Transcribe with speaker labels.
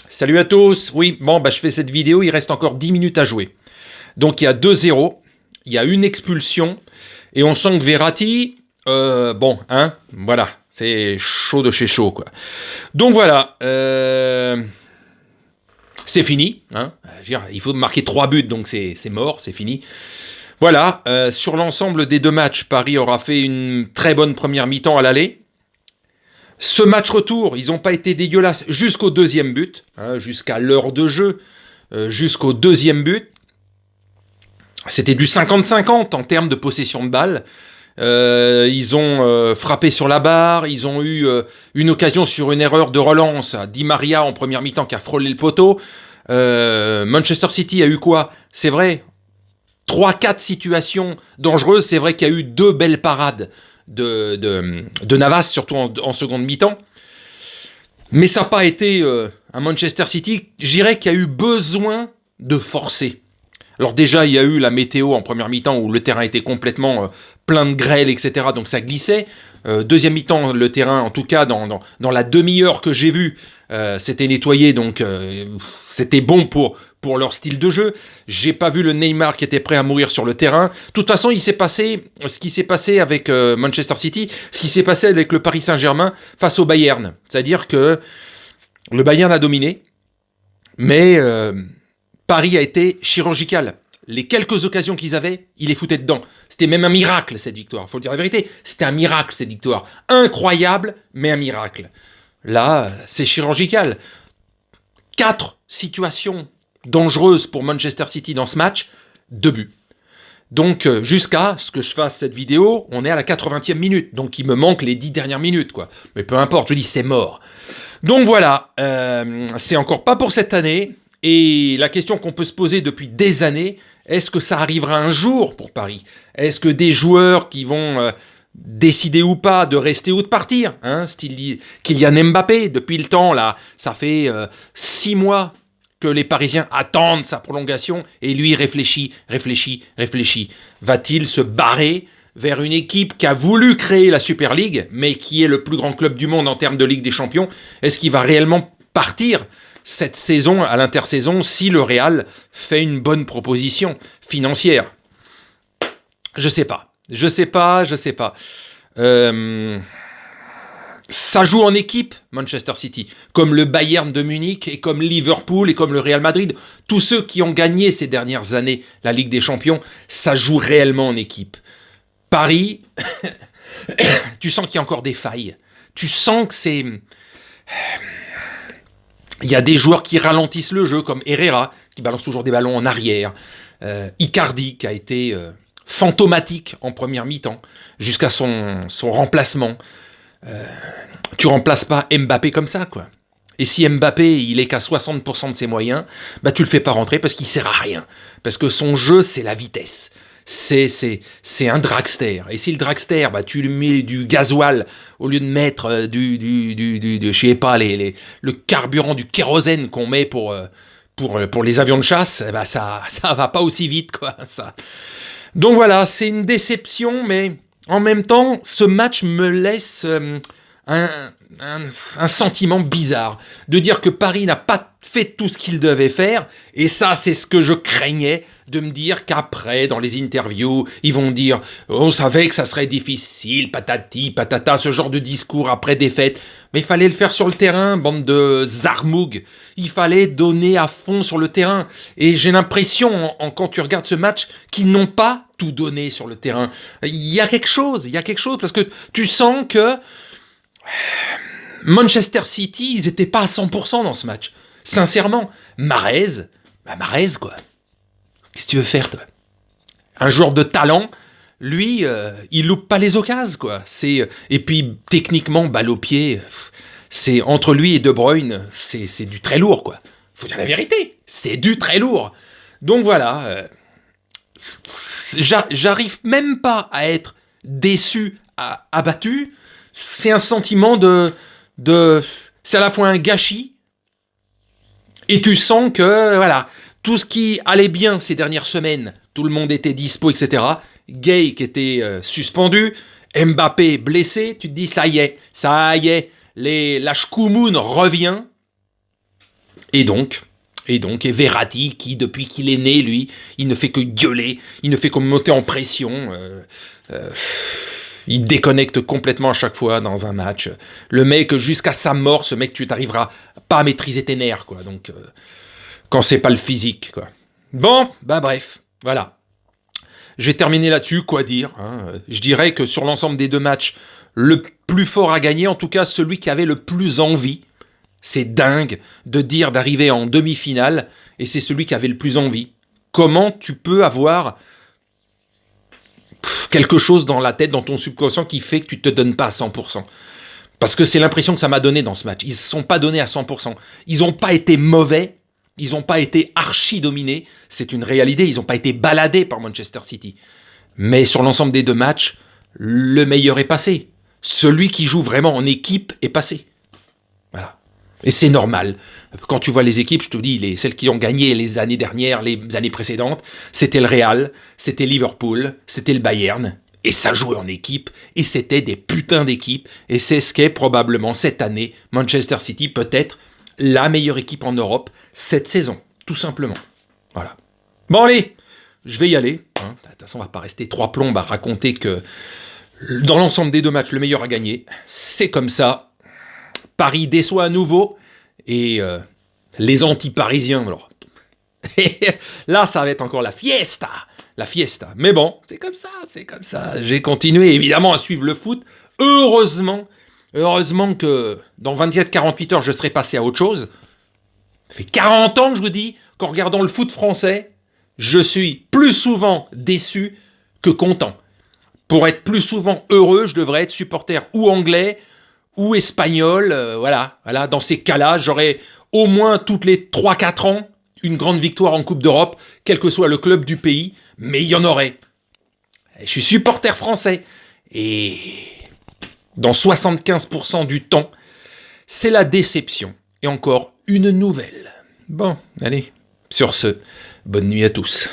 Speaker 1: Salut à tous. Oui, bon, je fais cette vidéo, il reste encore 10 minutes à jouer. Donc il y a 2-0, il y a une expulsion, et on sent que Verratti, voilà, c'est chaud de chez chaud, quoi. Donc voilà, c'est fini, hein. Je veux dire, il faut marquer 3 buts, donc c'est mort, c'est fini. Voilà, sur l'ensemble des 2 matchs, Paris aura fait une très bonne première mi-temps à l'aller. Ce match retour, ils n'ont pas été dégueulasses jusqu'au deuxième but, hein, jusqu'à l'heure de jeu, jusqu'au deuxième but. C'était du 50-50 en termes de possession de balle. Ils ont frappé sur la barre, ils ont eu une occasion sur une erreur de relance à Di Maria en première mi-temps qui a frôlé le poteau. Manchester City a eu quoi? C'est vrai, 3-4 situations dangereuses. C'est vrai qu'il y a eu 2 belles parades de Navas, surtout en seconde mi-temps. Mais ça n'a pas été un Manchester City, je dirais, qui a eu besoin de forcer. Alors déjà, il y a eu la météo en première mi-temps où le terrain était complètement plein de grêle, etc. Donc ça glissait. Deuxième mi-temps, le terrain, en tout cas dans la demi-heure que j'ai vue, c'était nettoyé. Donc c'était bon pour leur style de jeu. J'ai pas vu le Neymar qui était prêt à mourir sur le terrain. De toute façon, il s'est passé ce qui s'est passé avec Manchester City, ce qui s'est passé avec le Paris Saint-Germain face au Bayern. C'est-à-dire que le Bayern a dominé, mais Paris a été chirurgical. Les quelques occasions qu'ils avaient, ils les foutaient dedans. C'était même un miracle, cette victoire. Faut le dire la vérité. C'était un miracle, cette victoire. Incroyable, mais un miracle. Là, c'est chirurgical. 4 situations dangereuses pour Manchester City dans ce match, 2 buts. Donc, jusqu'à ce que je fasse cette vidéo, on est à la 80e minute. Donc, il me manque les 10 dernières minutes, quoi. Mais peu importe, je dis, c'est mort. Donc voilà, c'est encore pas pour cette année. Et la question qu'on peut se poser depuis des années, est-ce que ça arrivera un jour pour Paris? Est-ce que des joueurs qui vont décider ou pas de rester ou de partir, hein, style Kylian Mbappé, depuis le temps, là, ça fait 6 mois que les Parisiens attendent sa prolongation, et lui réfléchit. Va-t-il se barrer vers une équipe qui a voulu créer la Super League, mais qui est le plus grand club du monde en termes de Ligue des Champions? Est-ce qu'il va réellement partir cette saison à l'intersaison si le Real fait une bonne proposition financière? Je sais pas. Ça joue en équipe, Manchester City, comme le Bayern de Munich et comme Liverpool et comme le Real Madrid. Tous ceux qui ont gagné ces dernières années la Ligue des Champions, ça joue réellement en équipe. Paris, tu sens qu'il y a encore des failles. Tu sens que c'est... Il y a des joueurs qui ralentissent le jeu, comme Herrera, qui balance toujours des ballons en arrière. Icardi, qui a été fantomatique en première mi-temps, jusqu'à son remplacement. Tu remplaces pas Mbappé comme ça, quoi. Et si Mbappé, il est qu'à 60% de ses moyens, tu le fais pas rentrer parce qu'il sert à rien. Parce que son jeu, c'est la vitesse. C'est un dragster. Et si le dragster, tu lui mets du gasoil au lieu de mettre je sais pas, le carburant, du kérosène qu'on met pour les avions de chasse, ça va pas aussi vite, quoi. Ça. Donc voilà, c'est une déception, mais en même temps, ce match me laisse un sentiment bizarre de dire que Paris n'a pas fait tout ce qu'il devait faire, et ça, c'est ce que je craignais, de me dire qu'après, dans les interviews, ils vont dire « On savait que ça serait difficile, patati, patata », ce genre de discours après défaite. Mais il fallait le faire sur le terrain, bande de zarmoug. Il fallait donner à fond sur le terrain. Et j'ai l'impression, quand tu regardes ce match, qu'ils n'ont pas tout donné sur le terrain. Il y a quelque chose, parce que tu sens que Manchester City, ils n'étaient pas à 100% dans ce match. Sincèrement, Mahrez, quoi. Qu'est-ce que tu veux faire, toi? Un joueur de talent, lui, il loupe pas les occasions, quoi. Et puis, techniquement, balle au pied, c'est entre lui et De Bruyne, c'est du très lourd, quoi. Faut dire la vérité, c'est du très lourd. Donc voilà, j'arrive même pas à être déçu, abattu. C'est un sentiment c'est à la fois un gâchis, et tu sens que, voilà, tout ce qui allait bien ces dernières semaines, tout le monde était dispo, etc. Gay qui était suspendu, Mbappé blessé, tu te dis, ça y est, la Shkoumoun revient. Et Verratti, qui depuis qu'il est né, lui, il ne fait que gueuler, il ne fait que monter en pression. Il déconnecte complètement à chaque fois dans un match. Le mec, jusqu'à sa mort, ce mec, tu n'arriveras pas à maîtriser tes nerfs, quoi. Donc, quand c'est pas le physique, quoi. Bon, bah bref, voilà. Je vais terminer là-dessus, quoi dire, hein. Je dirais que sur l'ensemble des 2 matchs, le plus fort à gagner, en tout cas celui qui avait le plus envie. C'est dingue de dire d'arriver en demi-finale, et c'est celui qui avait le plus envie. Comment tu peux avoir quelque chose dans la tête, dans ton subconscient, qui fait que tu te donnes pas à 100%? Parce que c'est l'impression que ça m'a donné dans ce match. Ils ne se sont pas donnés à 100%. Ils n'ont pas été mauvais, ils n'ont pas été archi-dominés. C'est une réalité, ils n'ont pas été baladés par Manchester City. Mais sur l'ensemble des 2 matchs, le meilleur est passé. Celui qui joue vraiment en équipe est passé. Voilà. Et c'est normal. Quand tu vois les équipes, je te dis, celles qui ont gagné les années dernières, les années précédentes, c'était le Real, c'était Liverpool, c'était le Bayern, et ça jouait en équipe, et c'était des putains d'équipes, et c'est ce qu'est probablement cette année Manchester City, peut-être la meilleure équipe en Europe cette saison, tout simplement. Voilà. Bon allez, je vais y aller. Hein. De toute façon, on va pas rester 3 plombes à raconter que dans l'ensemble des 2 matchs, le meilleur a gagné. C'est comme ça. Paris déçoit à nouveau, et les anti-parisiens, alors, là, ça va être encore la fiesta. Mais bon, c'est comme ça. J'ai continué, évidemment, à suivre le foot. Heureusement que dans 24-48 heures, je serai passé à autre chose. Ça fait 40 ans que je vous dis qu'en regardant le foot français, je suis plus souvent déçu que content. Pour être plus souvent heureux, je devrais être supporter ou anglais ou espagnol, voilà. Dans ces cas-là, j'aurais au moins toutes les 3-4 ans une grande victoire en Coupe d'Europe, quel que soit le club du pays, mais il y en aurait. Je suis supporter français, et dans 75% du temps, c'est la déception. Et encore une nouvelle. Bon, allez, sur ce, bonne nuit à tous.